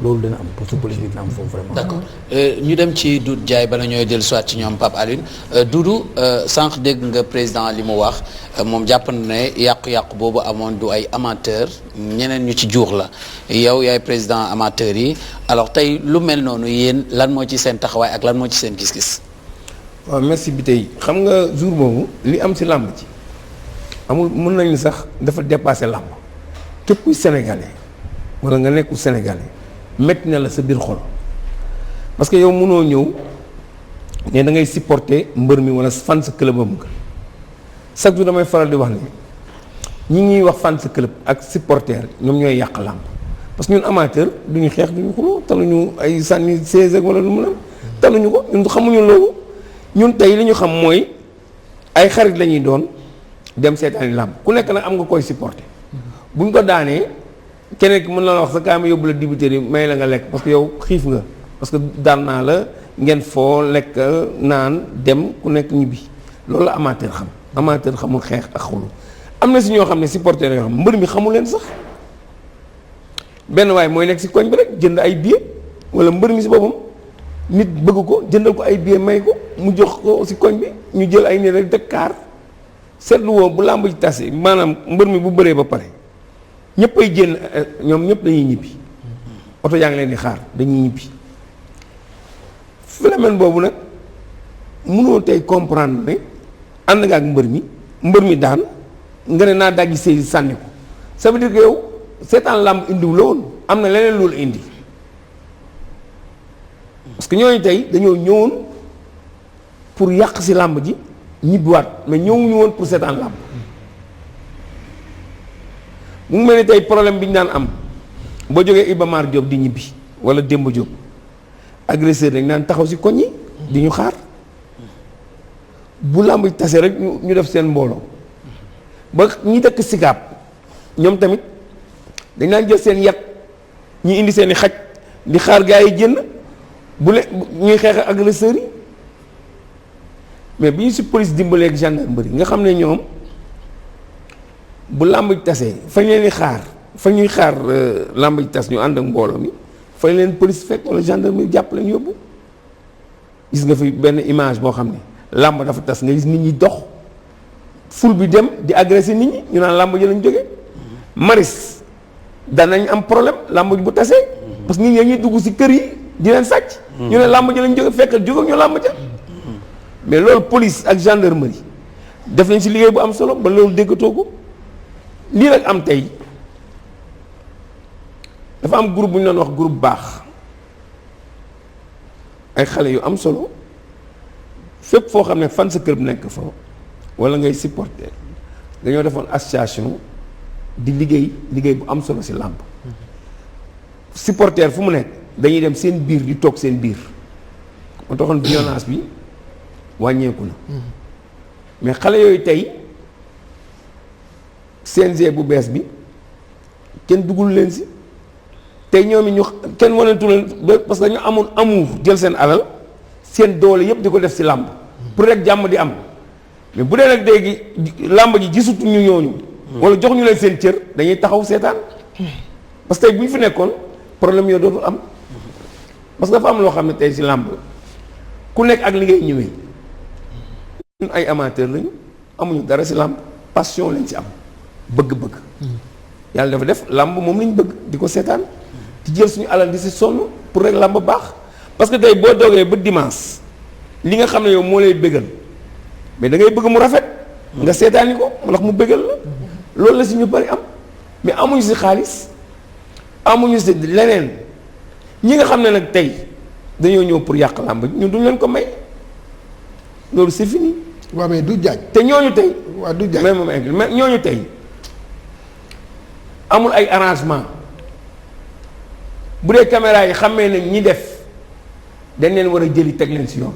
loolu dina am police bi dina am foofu vraiment. d'accord ñu dem ci Doudou Ndiaye bala ñooy dellu soit ci ñoom Pape Alioune Doudou sànq dégg nga président li mu wax moom jàpp na ne yàqu-yàqu boobu amoon du ay amateur ñeneen ñu ci juux la yow yaay président amateur yi alors tey lu mel noonu yéen lan moo ci seen taxawaay ak lan moo ci seen gis-gis. waaw merci bi tey xam nga jour boobu li am si làmb ci amul mën nañu sax dafa dépassé làmb képp kuy sénégalais wala nga nekkul sénégalais métti na la sa biir xol parce que yow mënoo ñëw ne da ngay supporter mbër mi wala fan sa clubam nga chaque jour damay faral di wax ni ñi ñuy wax fan sa club ak supporter ñoom ñooy yàq làmb parce que ñun amateur duñu xeex duñu xuloo taluñu ay sànni 16 ak wala lu mu la taluñu ko ñun xamuñu loolu ñun tey li ñu xam mooy ay xarit la ñuy doon dem seetaani làmb ku nekk nag am nga koy supporter buñ ko daanee keneen ki mën na la wax sa kaa ma yóbbu la dibiteri may la nga lekk parce que yow xiif nga parce que daan naa la ngeen foo lekk naan dem ku nekk ñibbi loolu la amateur xam amateur xamul xeex ak xulu am na si ñoo xam ne supporter yoo xam mbër mi xamul leen sax benn waay mooy nekk si koñ bi rek jënd ay billets wala mbër mi si boppam nit bëgg ko jëndal ko ay billets may ko mu jox ko si koñ bi ñu jël ay nit rek teg kaar seetlu woo bu làmb ci tase maanaam mbër mi bu bëree ba pare ñëpp ay génn ñoom ñëpp dañuy ñibbi oto yaa ngi leen di xaar dañuy ñibbi phénomène boobu nag mënoo tey comprendre ne ànd nga ak mbër mi daan nga ne naa daggi sëy sànni ko ça veut dire que yow seetaan làmb indiw la woon am na leneen loolu indi parce que ñooñu tey dañoo ñëwoon pour yàq si làmb ji ñibbiwaat mais ñëwuñu woon pour seetaan làmb mu ngi mel ni tey problème bi ñu daan am boo jógee Iba Mar Diop di ñibbi wala Demba Diop agresseur dañ daan taxaw si koñ yi di ñu xaar bu làmb ji tase rek ñu def seen mbooloo ba ñi dëkk Sikaab ñoom tamit dañ daan jël seen yat ñi indi seen i xaj di xaar gaa yi génn bu leen ñuy xeex ak agresseurs yi mais bi ñu si police dimbalee ak gendarmerie nga xam ne ñoom bu làmb ji tasee fañ leen di xaar fa ñuy xaar làmb ji tas ñu ànd ak mbooloo mi fañ leen police fekk wala gendarmerie jàpp lañ yóbbu gis nga fi benn image boo xam ne làmb dafa tas nga gis nit ñi dox ful bi dem di agressé nit ñi ñu naan làmb ji lañ jógee maris danañ am problème làmb ji bu tasee parce que nit ñi ñuy dugg si kër yi di leen sàcc ñu ne làmb ji lañ jóge fekkal jóge ñu làmb ja mais loolu police ak gendarmerie def nañ si liggéey bu am solo ba loolu déggatoo ko lii nag am tey dafa am groupe bu ñu doon wax groupe baax ay xale yu am solo fépp foo xam ne fan sa kër nekk fa wala ngay supporter dañoo defoon association di liggéey bu am solo si làmb supporter fu mu nekk dañuy dem seen biir di toog seen biir moo taxoon violence bi wàññeeku na mais xale yooyu tey CNG bu bees bi kenn duggul leen si tey ñoom ñu kenn wanentu leen parce que dañu amoon amour jël seen alal seen doole yëpp di ko def si làmb pour rek jàmm di am mais bu dee nag léegi làmb ji gisutu ñu ñooñu wala jox ñu leen seen cër dañuy taxaw seetaan parce que tey bu ñu fi nekkoon problème yoo dootul am parce que dafa am loo xam ne tey si làmb ku nekk ak li ngay ñëwee ñun ay amateur lañu amuñu dara si làmb passion lañ si am bëgg-bëgg yàlla dafa def làmb moom lañ bëgg di ko seetaan di jël suñu alal di si sonn pour rek làmb baax parce que tey boo doogee ba dimanche li nga xam ne yow moo lay bëggal mais da ngay bëgg mu rafet nga seetaani ko ndax mu bëggal la loolu la si ñu bari am mais amuñu si xaalis amuñu si leneen ñi nga xam ne nag tey dañoo ñëw pour yàq làmb ñun duñ leen ko may loolu c'est fini. waaw mais du jaaj. te ñooñu tey. waaw du jaaj mais ñooñu tey amul ay arrangement bu dee caméra yi xamee nañ ñi def dañ leen war a jëli teg leen si yoon.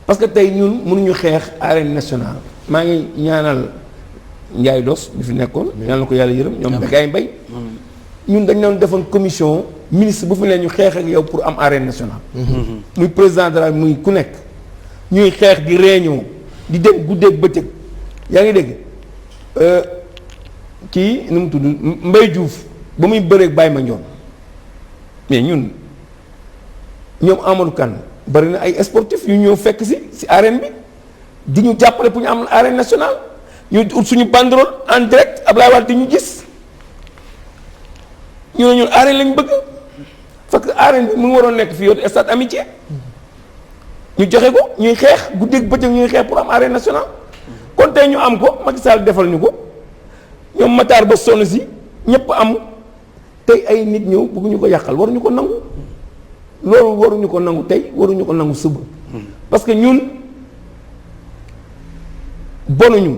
parce que tey ñun mënuñu xeex arène nationale. maa ngi ñaanal Ndiaye Dos bi fi nekkoon. ñaan na ko yàlla yërëm ñoom Bécaye Mbaye ñun dañ doon defoon commission ministre bu fi ne ñu xeex ak yow pour am arène nationale. muy président de la muy ku nekk. ñuy xeex di réunion di dem guddeeg bëccëg yaa ngi dégg kii nu mu tudd Mbaye Diouf ba muy bëreeg Baye Mandione mais ñun ñoom Amadou Kane bari na ay sportifs yu ñëw fekk si arène bi di ñu jàppale pour ñu am arène nationale ñu ut suñu banderole en direct Ablaye Wade di ñu gis ñu ne ñun arène lañ bëgg parce que arène bi mu ngi waroon nekk fii yow stade Amitié ñu joxe ko ñuy xeex guddeeg bëccëg ñuy xeex pour am arène nationale kon tey ñu am ko Macky Sall defal ñu ko ñoom Matar ba sonn si ñëpp am tey ay nit ñëw bëgg ñu ko yàqal waruñu ko nangu loolu waruñu ko nangu tey waruñu ko nangu suba parce que ñun bonuñu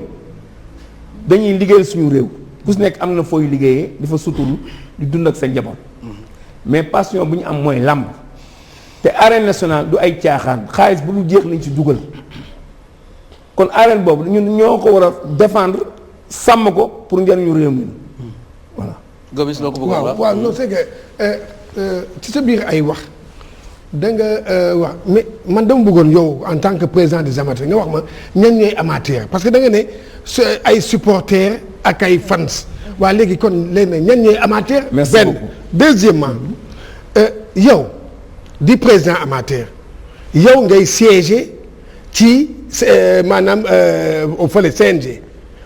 dañuy liggéeyal suñu réew ku si nekk am na fooy liggéeyee di fa suturu di dund ak sa njaboot mais passion bu ñu am mooy làmb te arène nationale du ay caaxaan xaalis bu lu jeex lañ ci dugal kon arène boobu ñun ñoo ko war a défendre sàmm ko pour njëriñu réew mi voilà. Gomis loo ko bëgg a wax waaw non c'est que ci sa biir ay wax da nga wax mais man dama bëggoon yow en tant que président des amateurs nga wax ma ñan ñooy amateur parce que da nga ne ay supporters ak ay fans waa léegi kon léegi ñan ñooy amateur. merci benn beaucoup. deuxièmement yow di président amateur yow ngay siéger ci maanaam au fële CNG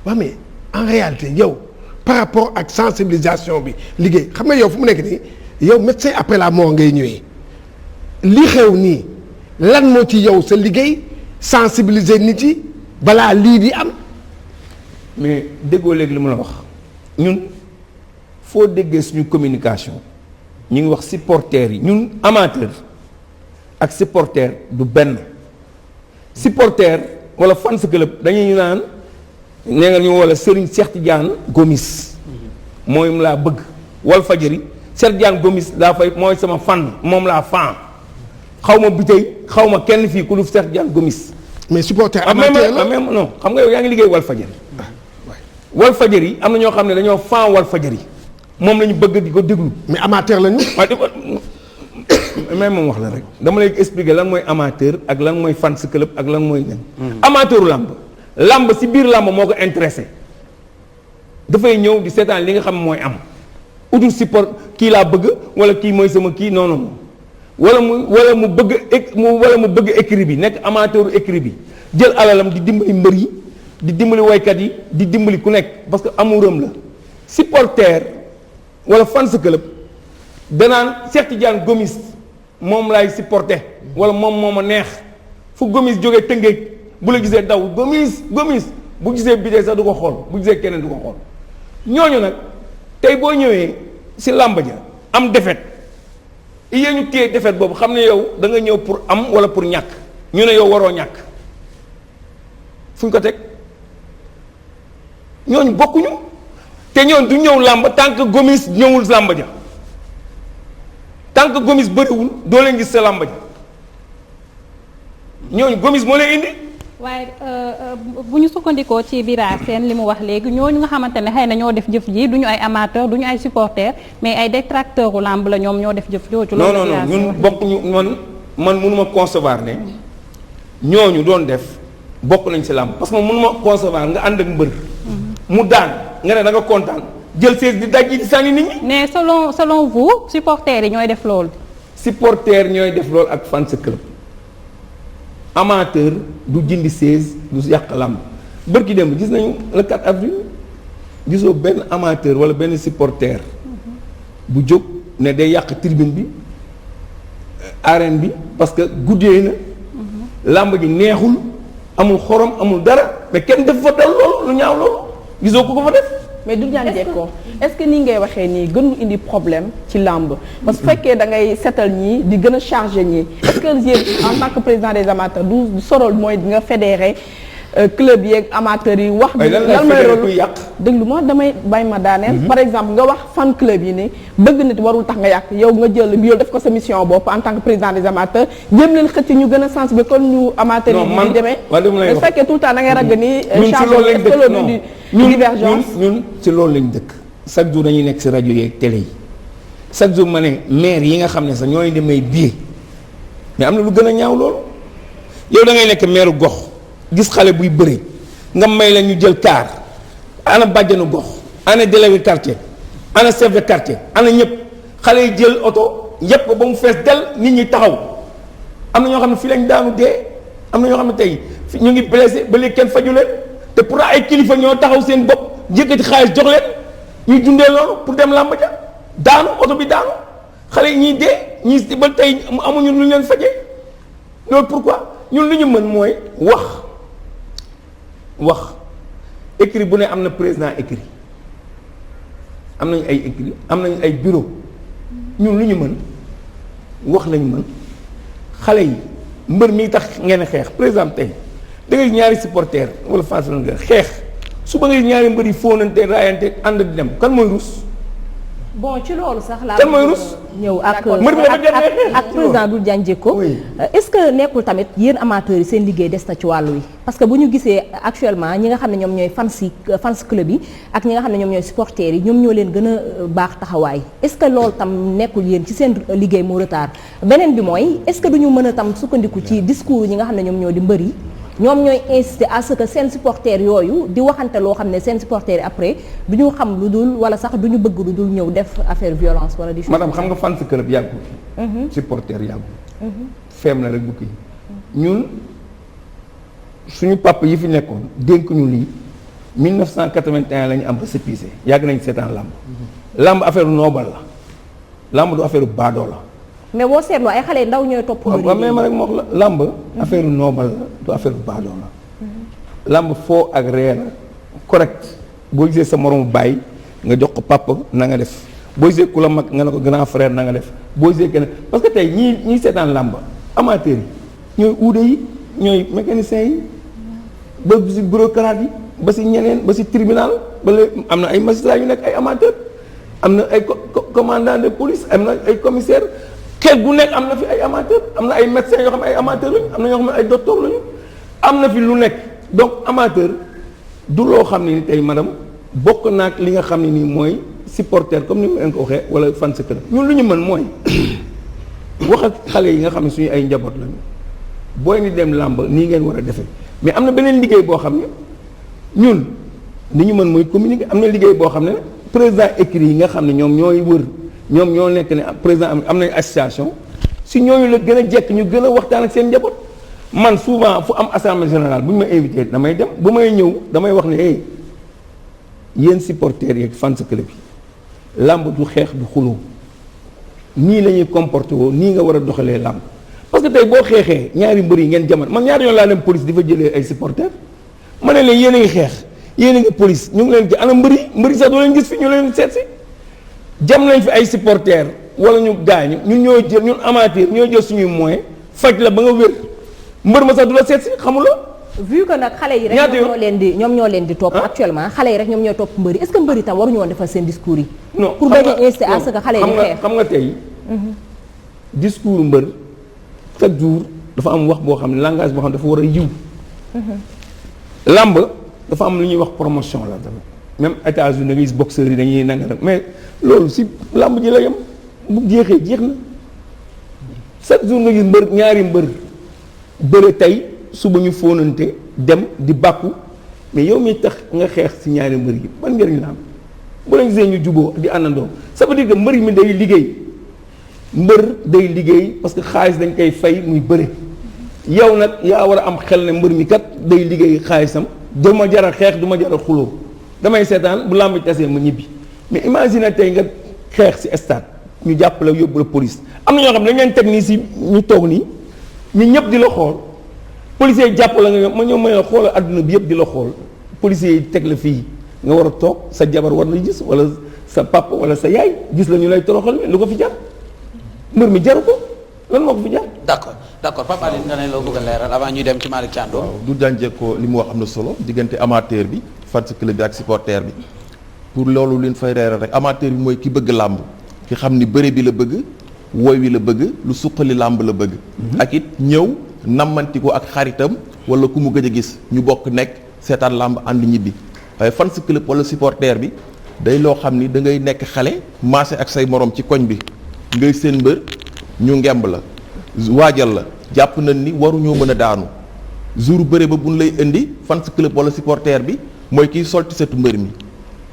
waaw mais en réalité yow par rapport ak sensibilisation bi liggéey xam nga yow fu mu nekk nii yow médecin après la mort ngay ñëwee li xew nii lan moo ci yow sa liggéey sensibiliser nit yi balaa lii di am. mais déggoo léegi li mu la wax ñun foo déggee suñu communication ñu ngi wax supporters yi ñun amateur ak supporter du benn supporter wala fans club dañuy naan nee nga ñu wala Serigne Cheikh Tidiane Gomis mooy laa bëgg Walfadjri Cheikh Tidiane Gomis laa fay mooy sama fan moom laa fan xaw ma bitey xaw ma kenn fii ku lu Cheikh Tidiane Gomis. mais supporter amateur la même non xam nga yow yaa ngi liggéey Walfadjri Walfadjri am na ñoo xam ne dañoo fan Walfadjri moom la ñu bëgg di ko déglu. mais amateur lañu. mais moom wax la rek dama lay expliquer lan mooy amateur ak lan mooy fans club ak lan mooy nen. amateuru làmb si biir làmb moo ko intéressé dafay ñëw di seetaan li nga xam mooy am utul support kii laa bëgg wala kii mooy sama kii non non wala mu bëgg écrit bi nekk amateuru écrit bi jël alalam di dimbali mbër yi di dimbali waykat yi di dimbali ku nekk parce que amuram la supporter wala fans club danaan Cheikh Tidiane Gomis moom laay supporter wala moom moo ma neex fu Gomis jógee Tëngéej bu la gisee daw Gomis bu gisee bidee sax du ko xool bu gisee keneen du ko xool ñooñu nag tey boo ñëwee si làmb ja am défaite yéen ñu téye défaite boobu xam ne yow da nga ñëw pour am wala pour ñàkk ñu ne yow waroo ñàkk fu ñu ko teg ñooñu bokkuñu te ñooñu du ñëw làmb tant que Gomis ñëwul làmb ja tant que Gomis bëriwul doo leen gis sa làmb ja ñooñu Gomis moo leen indi. waaye bu ñu sukkandikoo ci Bira Sène li mu wax léegi ñooñu nga xamante ne xëy na ñoo def jëf ji du ñu ay amateur du ñu ay supporter mais ay détracteur u làmb la ñoom ñoo def jëf jooju. non non non ñun bokkuñu man mënuma concevoir ne ñooñu doon def bokk nañ ci làmb parce que man mënuma concevoir nga ànd ak mbër. mu daan nga ne da nga kontaan jël sees di daj di sànni nit ñi. mais selon vous supporters yi ñooy def loolu. supporter ñooy def loolu ak fans club. amateur du jëndi 16 du yàq làmb bërki dem gis nañu le 4 avril gisoo benn amateur wala benn supporter bu jóg ne day yàq tribune bi arène bi parce que guddee na làmb ji neexul amul xorom amul dara mais kenn def fa dal loolu lu ñaaw loolu gisoo ko fa def. mais du ñaan jekkoo est-ce que nii ngay waxee nii gënu indi problème ci làmb parce que fekkee da ngay seetal ñii di gën a chargé ñii est-ce que yéen en tant que président des amateurs du sorol mooy nga fédéré club yeeg amateurs yi wax lan mooy rôle yàq déglu ma damay bay ma daaneel par exemple nga wax fan club yi ni bëgg nit warul tax nga yàq yow nga jël yow def ko sa mission bopp en tant que président des amateurs jéem leen xëcc ñu gën a sensibiliser kon ñu amateurs yi di demee su fekkee tout le temps da ngay ragg ni chargé ñun ci loolu lañ dëkk chaque jour dañuy nekk ci rajo yeeg télé yi chaque jour ma ne maire yi nga xam ne sax ñooy demee billet mais am na lu gën a ñaaw loolu yow da ngay nekk maire gox gis xale buy bëri nga may la ñu jël car ana bàjjanu gox ana délégué quartier ana chef de quartier ana ñëpp xale yi jël oto yëpp ko ba mu fees del nit ñi taxaw am na ñoo xam ne fii lañ daanu dee am na ñoo xam ne tey ñu ngi blessé ba léegi kenn faju leen te pour ay kilifa ñoo taxaw seen bopp yëkkati xaalis jox leen ñuy dundee loolu pour dem làmb ja daanu oto bi daanu xale yi ñuy dee ñii ba tey amuñu lu leen fajee loolu pourquoi ñun li ñu mën mooy wax écrit bu ne am na président écrit am nañu ay écrit am nañu ay bureau ñun lu ñu mën wax lañu mën xale yi mbër mi tax ngeen xeex par exemple tey da ngay ñaari supporter wala face nga xeex su ba ngay ñaari mbër yi fóonante raayante ànd di dem kan mooy rus. bon ci loolu sax laa. kan mooy rus ñëw ak mbër mi dafa jël ak président Doudou Diagne Diécko. est-ce que nekkul tamit yéen amateurs yi seen liggéey des na ci wàllu wi. parce que bu ñu gisee actuellement ñi nga xam ne ñoom ñooy fans club yi ak ñi nga xam ne ñoom ñooy supporters yi ñoom ñoo leen gën a baax taxawaay est-ce que loolu tam nekkul yéen ci seen liggéey moo retard beneen bi mooy est-ce que duñu mën a tam sukkandiku ci discours ñi nga xam ne ñoom ñoo di mbër yi ñoom ñooy insister à ce que seen supporters yooyu di waxante loo xam ne seen supporters yi après du ñu xam lu dul wala sax du ñu bëgg lu dul ñëw def affaire violence wala di. madame xam nga fans club yàggul. supporter yàggul. feem na rek bu kii ñun suñu papa yi fi nekkoon dénk ñu lii 1981 la ñu am ba sépissé yàgg nañ seetaan làmb. làmb affaire noobal la làmb du affaire baadoo la. mais boo seetloo ay xale ndaw ñooy topp. waaw mais ma rek moo la làmb affaire noobal la du affaire baadoo la. làmb foo ak ree la correct boo gisee sa moromu bàyyi nga jox ko papa na nga def boo gisee ku la mag nga ne ko grand frère na nga def boo gisee kenn parce que tey ñii seetaan làmb amateurs yi ñooy uude yi ñooy mécaniciens yi ba si bureaucrate yi ba si ñeneen ba si tribunal ba léegi am na ay magistrats yu nekk ay amateurs am na ay commandant de police am na ay commissaire xeet gu nekk am na fi ay amateur am na ay médecins yoo xam ne ay amateur lañu am na ñoo xam ne ay docteur lañu am na fi lu nekk donc amateur du loo xam ne ni tey madame bokk naag li nga xam ne nii mooy supporter comme ni ma leen ko waxee wala fan sa club ñun lu ñu mën mooy wax ak xale yi nga xam ne suñu ay njaboot lañu booy ni dem làmb nii ngeen war a defee mais am na beneen liggéey boo xam ne ñun li ñu mën mooy communiquer am na liggéey boo xam ne président écrit yi nga xam ne ñoom ñooy wër ñoom ñoo nekk ne président am nañ association si ñooñu la gën a jekk ñu gën a waxtaan ak seen njaboot man souvent fu am assemblée générale bu ñu ma invité damay dem bu may ñëw damay wax ne hey yéen supporters yeeg fans club yi làmb du xeex du xuloo nii la ñuy comporté woo nii nga war a doxalee làmb parce que tey boo xeexee ñaari mbër yi ngeen jaman man ñaari yoon laa dem police di fa jëlee ay supporters ma ne leen yéen a ngi xeex yéen a ngi police ñu ngi leen ci ana mbër yi sax doo leen gis fi ñu leen seet si jam nañ fi ay supporters wala ñu gaañu ñun ñoo jël ñun amateur ñoo jël suñuy moyen faj la ba nga wér mbër ma sax du la seet si xamuloo. vu que nag xale yi rek ñoom ñoo leen di topp actuellement xale yi rek ñoom ñooy topp mbëri est-ce que mbëri tam waruñu woon defal seen discours yi. non pour bañ a insister à ce que xale yi di xeex xam nga tey discours mbër chaque jour dafa am wax boo xam ne langage boo xam ne dafa war a yiw. làmb dafa am lu ñuy wax promotion la tamit même États-Unis da ngay gis boxeurs yi dañuy nanga rek mais loolu si làmb ji la yem bu jeexee jeex na chaque jour nga gis mbër ñaari mbër bëre tey suba ñu fóonante dem di bàkku mais yow mi tax nga xeex si ñaari mbër yi ban njëriñ la am bu la gisee ñu juboo di àndandoo ça veut dire que mbër mi day liggéey mbër day liggéey parce que xaalis dañ koy fay muy bëre yow nag yaa war a am xel ne mbër mi kat day liggéey xaalisam du ma jaral xeex du ma jaral xuloo damay seetaan bu làmb tasee ma ñibbi mais imagine tey nga xeex si stade ñu jàpp la yóbbu la police am na ñoo xam ne dañ leen teg nii si ñu toog nii ñu ñëpp di la xool policiers yi jàpp la nga ma ñëw may la xoolal adduna bi yëpp di la xool policiers yi teg la fii nga war a toog sa jabar war la gis wala sa papa wala sa yaay gis la ñu lay toroxal lu ko fi jar mbër mi jaru ko lan moo ko fi jar. d'accord Pape Alioune nga ne loo bëgg a leeral avant ñuy dem ci Malick Thiandoum. waaw Doudou Diagne Diécko li mu wax am na solo diggante amateur bi fans club bi ak supporter bi pour loolu leen fay leeral rek amateur bi mooy ki bëgg làmb ki xam ni bëre bi la bëgg woy wi la bëgg lu suqali làmb la bëgg. ak it ñëw nammanti ko ak xaritam wala ku mu gëj a gis ñu bokk nekk seetaan làmb ànd ñibbi waaye fans club wala supporter bi day loo xam ni da ngay nekk xale maase ak say morom ci koñ bi ngay seen mbër ñu ngemb la. waajal la jàpp nañ ni waruñoo mën a daanu jour bëre ba buñ lay indi fans club wala supporter bi mooy kiy sol tisetu mbër mi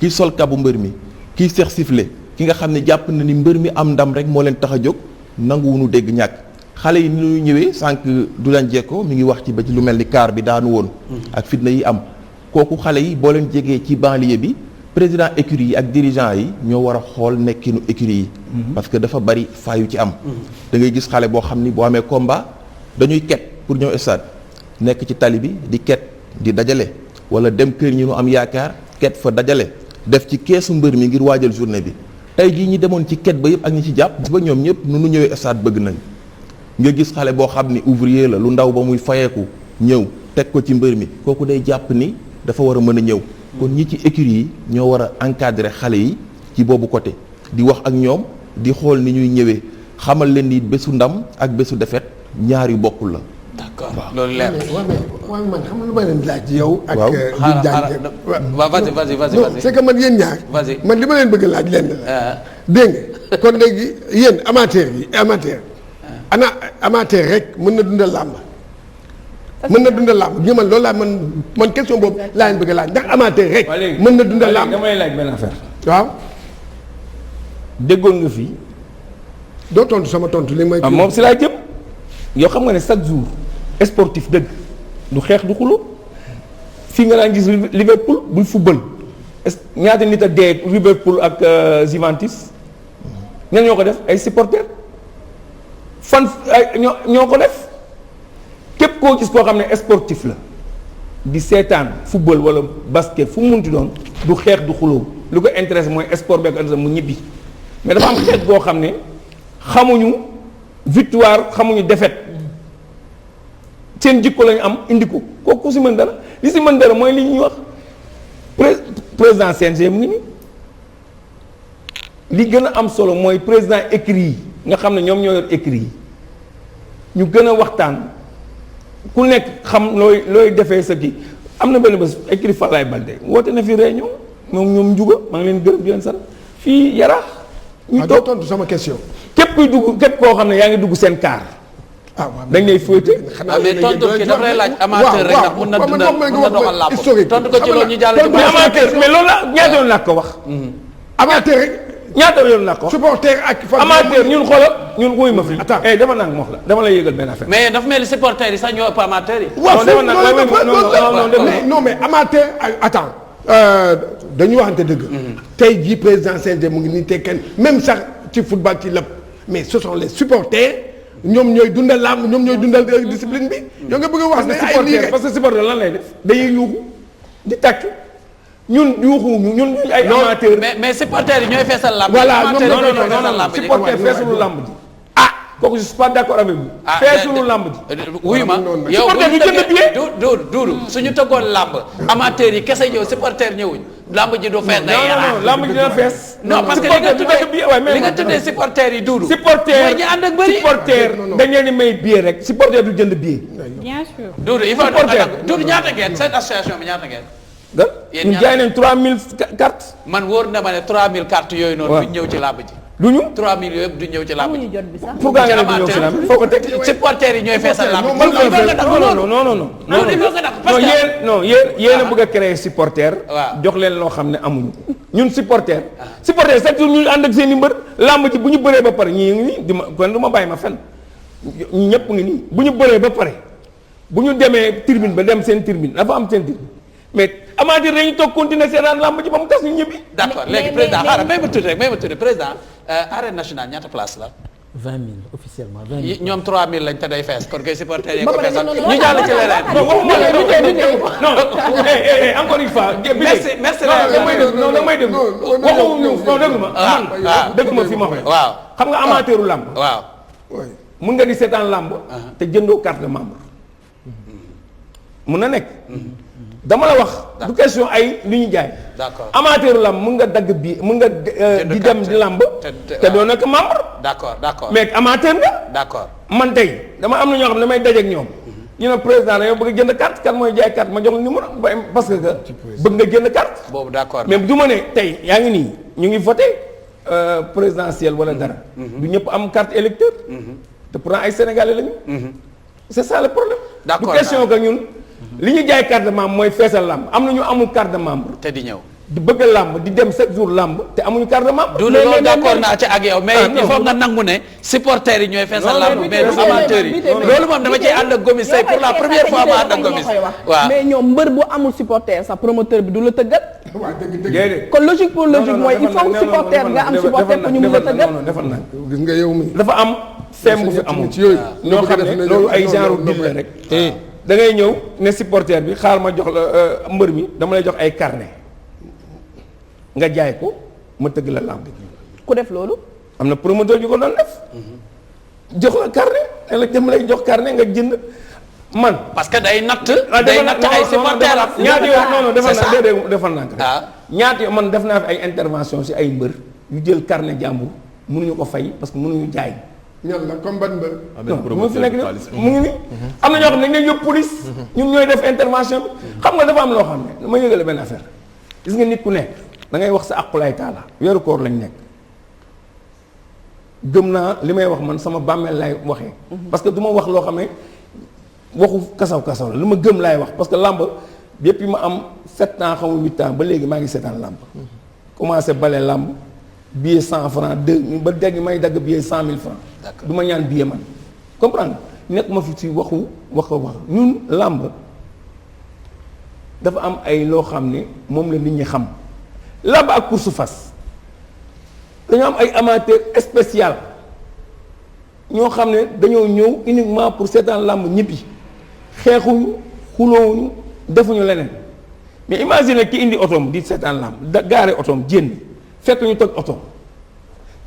kiy sol kabu mbër mi kiy seex sifflet ki nga xam ne jàpp na ni mbër mi am ndam rek moo leen tax a jóg nanguwunu dégg ñàkk xale yi ni ñuy ñëwee sànq du leen jekko mi ngi wax ci ba ci lu mel ni car bi daanu woon ak fitna yi am kooku xale yi boo leen jegee ci banlieue bi président écurie yi ak dirigeant yi ñoo war a xool nekkinu écurie yi parce que dafa bari faayu ci am da ngay gis xale boo xam ni boo amee combat dañuy ket pour ñëw stade nekk ci tali bi di ket di dajale wala dem kër ñi ñu am yaakaar ket fa dajale def ci keesu mbër mi ngir waajal journée bi tey jii ñi demoon ci ket ba yëpp ak ñi ci jàpp ba ñoom ñëpp nu ñëwee stade bëgg nañ nga gis xale boo xam ni ouvrier la lu ndaw ba muy fayeeku ñëw teg ko ci mbër mi kooku day jàpp ni dafa war a mën a ñëw kon ñi ci écurie yi ñoo war a encadrer xale yi ci boobu côté di wax ak ñoom di xool ni ñuy ñëwee xamal leen ni bésu ndam ak bésu défaite ñaar yu bokkul la. d'accord loolu leer. waaw man xam nga lu ma leen laaj yow. ak waaw vas-y non c'est que man yéen ñaar. vas-y man li ma leen bëgg laaj lenn la. dégg nga kon léegi yéen amateur yi ana amateur rek mën na dundal làmb. mën na dundal làmb ñu man loolu laa man question boobu laa leen bëgg laaj ndax amateur rek. mën na dundal làmb damay laaj benn affaire. waaw. déggoon nga fii. doo tontu sama tontu li may. moom si laa jëm. yow xam nga ne chaque jour sportif dëgg du xeex du xulo fii nga daan gis Liverpool buy football ñaata nit a dee Liverpool ak Juventus ñan ñoo ko def ay supporters fan ay ñoo ko def képp koo gis koo xam ne sportif la di seetaan football wala basket fu mu munti doon du xeex du xuloo lu ko intéresse mooy sport beeg mu ñibbi mais dafa am xeet goo xam ne xamuñu victoire xamuñu défaite seen jikko lañu am indi ko kooku si mën dara li si mën dara mooy li ñuy wax président CNG mu ngi nii li gën a am solo mooy président écurie yi nga xam ne ñoom ñoo yor écurie yi ñu gën a waxtaan ku nekk xam looy defee sa kii am na benn bés écurie Falaye Baldé woote na fi réunion ñoom njuga maa ngi leen gërëm di leen sant fii Yaraax ñu toog tontu sama question. képp kuy dugg képp koo xam ne yaa ngi dugg seen kaar. dañ lay fóote. xanaa mais tontu ki dafa lay laaj amateur rek ndax mun na doxal làmb tontu ko ci loolu ñu jàll. mais amateur mais loolu la ñaata yoon laa ko wax. amateur rek. ñaata yoon laa ko wax. supporter ak. amateur ñun xoolal ñun wuy ma fi. attends dama naan wax la dama lay yëgal benn affaire. mais dafa mel ni supporter yi sax ñoo ëpp amateur yi. non mais amateur attends dañu waxante dëgg. tey jii président CNG mu ngi nii te kenn même sax ci football ci lépp mais ce sont les supporters ñoom ñooy dundal làmb ñoom ñooy dundal discipline bi. yow nga bëgg a wax ne ay lii parce que supporter lan lay def dañuy yuuxu di tàcc ñun yuuxuwuñu ñun ay amateurs. mais supporter yi ñooy feesal làmb. voilà non supporter feesalu làmb ji. kooku je suis pas d'accord avec vous. feesulu làmb ji. wuyu ma yow supporter du jënd billet. duudu suñu tëggoon làmb amateurs yi kese ñëw supporter ñëwuñ làmb ji du fees. day non làmb ji dina fees. non parce que li nga tuddee supporter yi duudu. supporter mooy ñi ànd ak bëri. supporter dañ leen di may billet rek supporter du jënd billet. bien sûr. duudu il faut duudu ñaata ngeen seen association bi ñaata ngeen. yéen ñun jaay nañ 3000 cartes. man wóor na ma ne 3000 cartes yooyu noonu. duñ ñëw ci làmb ji. du ñu 3000 yooyu yëpp du ñëw ci làmb ji. jot bi sax. pourquoi nga ne du ñëw ci làmb foo ko teg. supporters yi ñooy feesal làmb ji. non yéen a bëgg a créer supporter. waaw jox leen loo xam ne amuñu. ñun supporter. supporter chaque jour ñu ànd ak seen i mbër. làmb ji bu ñu bëree ba pare ñii ngi nii di ma kon du ma bàyyi ma fen ñi ñëpp ngi nii bu ñu bëree ba pare bu ñu demee tribune ba dem seen tribune dafa am seen tribune mais amateur dañuy toog continuer seetaan làmb ji ba mu tas ñu ñibbi. d'accord léegi président xaaral may ma tudd président arène nationale ñaata place la. 20 000 officiellement 20 000. ñoom 3000 lañ te day fees kon kay supporter yi ko feesal ñu jàll ci leneen. non encore une fois. merci non damay déglu waxuñu non déglu ma. man déglu ma fi ma waxee. waaw xam nga amateuru làmb. waaw. mun nga di seetaan làmb. te jëndoo carte de membre. mun na nekk. dama la wax. du question ay lu ñu jaay. d'accord amateuru làmb mun nga dagg bi mun nga di dem di làmb. te doo nekk membre. d'accord mais amateur nga. d'accord man tey dama am na ñoo xam ne damay dajeek ñoom. ñu ne président dañoo bëgg jënd carte kan mooy jaay carte ma jox la numéro parce que bëgg nga jënd carte. boobu d'accord mais du ma ne tey yaa ngi nii ñu ngi voté présidentielle wala dara. du ñëpp am carte électeur. te pourtant ay sénégalais lañu. c'est ça le problème. d'accord du question que ñun. li ñu jaay carte de membre mooy feesal lamb am na ñu amul carte de membre. te di ñëw di bëgg a làmb di dem chaque jour làmb te amuñu carte de membre. du loolu d'accord naa ci ak yow mais il faut nga nangu ne supporters yi ñooy feesal làmb mais du amateurs yi loolu moom dama ciy ànd ak Gomis tey pour la première fois ma ànd ak Gomis waaw mais ñoom mbër bu amul supporter sax promoteur bi du la tëggal. waaw dëgg kon logique pour logique mooy il faut supporter nga am supporter pour ñu mën a tëggal. non defal naa gis nga yow mi dafa am sem bu fi amul ci yooyu ñoo xam ne loolu ay genre dil la rek da ngay ñëw ne supporter bi xaar ma jox la mbër mi dama lay jox ay carnet nga jaay ko ma tëgg la làmb. ku def loolu. am na promoteur yu ko doon def. jox la carnet ne la dama lay jox carnet nga jënd man. parce que day natt. day natt ay supporters ñaata yoon non non defal naa ko ñaata yoon man def naa fi ay intervention si ay mbër yu jël carnet jàmbur mënuñu ko fay parce que mënuñu jaay. ñan la comme ban mbër. mu fi nekk ni mu ngi ni am na ñoo xam ne dañ lay yóbbu police. ñun ñooy def intervention bi xam nga dafa am loo xam ne dama yëgale benn affaire gis nga nit ku nekk da ngay wax sa aqulaay taala weeru koor lañ nekk gëm naa li may wax man sama bàmmeel laay waxee. parce que du ma wax loo xam ne waxu kasaw la lu ma gëm laay wax parce que làmb depuis ma am 7 ans xaw ma 8 ans ba léegi maa ngi seetaan làmb. commencé bale làmb billet 100 francs 2 ba dégg may dagg billet 100 000 francs. du ma ñaan billet man comprendre nekk ma fi ci wax ñun làmb dafa am ay loo xam ne moom la nit ñi xam làmb ak course fas dañoo am ay amateur spécial ñoo xam ne dañoo ñëw uniquement pour seetaan làmb ñibbi xeexuñu xuloowuñu defuñu leneen mais imagine ki indi otoom di seetaan làmb da gaare otoom jénn fekk ñu toj otoom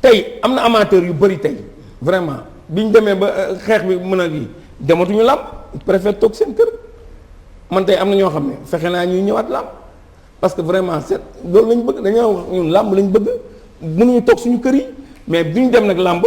tey am na amateur yu bëri tey vraiment bi ñu demee ba xeex bi mën a lii dematuñu làmb préfère toog seen kër man tey am na ñoo xam ne fexe naa ñuy ñëwaat làmb parce que vraiment c'est loolu lañ bëgg dañoo wax ñun làmb lañ bëgg mënuñu toog suñu kër yi mais bi ñu dem nag làmb